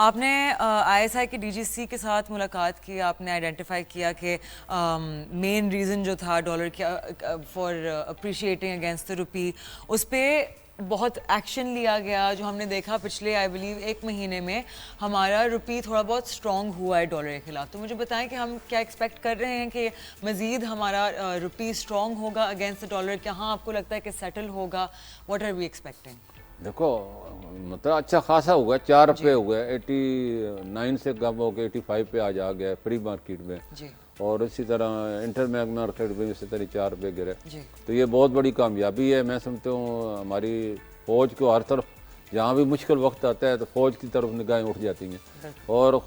आपने आईएसआई के डीजीसी के साथ मुलाकात की, आपने आइडेंटिफाई किया कि मेन रीज़न जो था डॉलर का for appreciating against the rupee, उस पर बहुत एक्शन लिया गया। जो हमने देखा पिछले आई बिलीव 1 महीने में हमारा रुपी थोड़ा बहुत स्ट्रॉन्ग हुआ है डॉलर के खिलाफ। तो मुझे बताएं कि हम क्या एक्सपेक्ट कर रहे हैं कि मज़ीद हमारा रुपी स्ट्रॉन्ग होगा अगेंस्ट द डॉलर? कहाँ आपको लगता है कि सेटल होगा? What are we expecting? देखो, मतलब अच्छा खासा हुआ है, 4 रुपये हो गए, 89 से कम हो के 85 पे आज आ गया है फ्री मार्केट में। जी और इसी तरह इंटरमैग मार्केट में इसी तरह 4 रुपये गिरे। जी तो ये बहुत बड़ी कामयाबी है। मैं समझता हूँ हमारी फ़ौज को हर तरफ जहाँ भी मुश्किल वक्त आता है तो फ़ौज की तरफ निगाहें उठ जाती हैं। और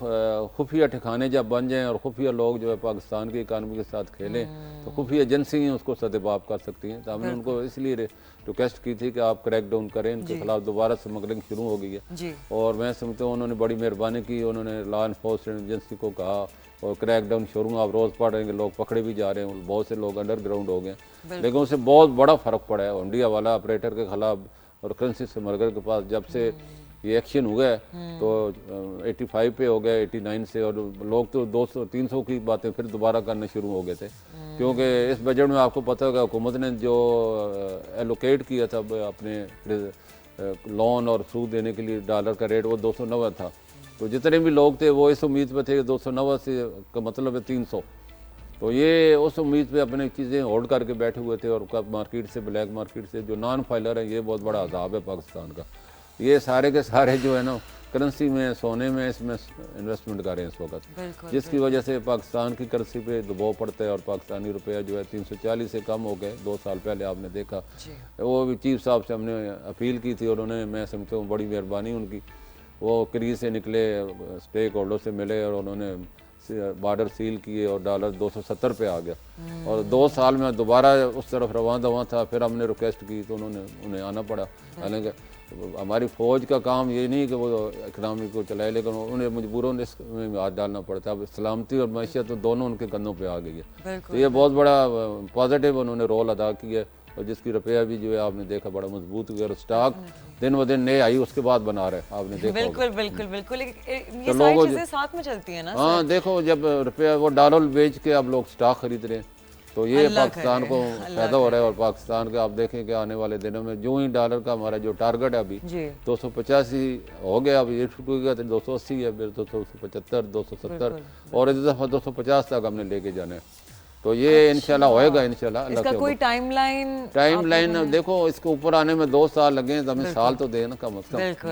खुफिया ठिकाने जब बन जाएँ और खुफिया लोग जो है पाकिस्तान की इकानमी के साथ खेलें तो खुफिया एजेंसी उसको सदेबाप कर सकती हैं। तो हमने उनको इसलिए रिक्वेस्ट की थी कि आप क्रैक डाउन करें, इनके खिलाफ दोबारा स्मगलिंग शुरू हो गई है। जी और मैं समझता हूँ उन्होंने बड़ी मेहरबानी की। उन्होंने लॉ इन्फोर्समेंट एजेंसी को कहा और क्रैक डाउन शुरू, आप रोज़ पढ़ रहे हैं लोग पकड़े भी जा रहे हैं, बहुत से लोग अंडरग्राउंड हो गए। लेकिन उससे बहुत बड़ा फ़र्क पड़ा है। हुंडिया वाला ऑपरेटर के खिलाफ और करेंसी स्मगलर के पास जब से ये एक्शन हुआ है तो 85 पे हो गया, 89 से। और लोग तो 200-300 की बातें फिर दोबारा करने शुरू हो गए थे, क्योंकि इस बजट में आपको पता होगा हुकूमत ने जो एलोकेट किया था अपने लोन और सूद देने के लिए डॉलर का रेट वो 290 था। तो जितने भी लोग थे वो इस उम्मीद पे थे कि 290 से का मतलब है 300। तो ये उस उम्मीद पे अपनी चीज़ें होल्ड करके बैठे हुए थे। और कब मार्केट से, ब्लैक मार्केट से जो नॉन फाइलर है, ये बहुत बड़ा अजाब है पाकिस्तान का। ये सारे के सारे जो है ना करेंसी में, सोने में, इसमें इन्वेस्टमेंट कर रहे हैं इस वक्त, जिसकी वजह से पाकिस्तान की करेंसी पे दबाव पड़ता है। और पाकिस्तानी रुपया जो है 340 से कम हो गए 2 साल पहले, आपने देखा। वो भी चीफ साहब से हमने अपील की थी और उन्होंने, मैं समझता हूँ बड़ी मेहरबानी उनकी, वो क्रीज से निकले, स्टेक होल्डर से मिले और उन्होंने बॉर्डर सील किए और डॉलर 270 पे आ गया। और 2 साल में दोबारा उस तरफ रवां दवा था। फिर हमने रिक्वेस्ट की तो उन्हें आना पड़ा। हालांकि हमारी फ़ौज का काम ये नहीं कि वो इकनॉमी को चलाए, लेकिन उन्हें मजबूरन इसमें हाथ डालना पड़ता है। अब सलामती और मैशियत तो दोनों उनके कंधों पे आ गई है। तो ये बहुत बड़ा पॉजिटिव उन्होंने रोल अदा किया है। और जिसकी रुपया भी जो है आपने देखा बड़ा मजबूत हुआ। और स्टॉक दिन ब दिन नए आई उसके बाद बना रहे, आपने देखा बिल्कुल बिल्कुल बिल्कुल। ये सारी चीजें साथ में चलती हैं ना। हाँ, देखो जब रुपया वो डॉलर बेच के अब लोग स्टॉक खरीद रहे हैं तो ये पाकिस्तान को फायदा हो रहा है। और पाकिस्तान के आप देखें कि आने वाले दिनों में जो ही डॉलर का हमारा जो टारगेट है अभी 285 हो गया, अब ये छूट गया तो 280 है, फिर 275, 270 और इस दफ़ा 250 तक हमने लेके जाना है। तो ये इंशाल्लाह होएगा, इंशाल्लाह। इसका कोई टाइमलाइन देखो, इसके ऊपर आने में 2 साल लगे हैं, तो हमें साल तो देना कम अज कम। बिल्कुल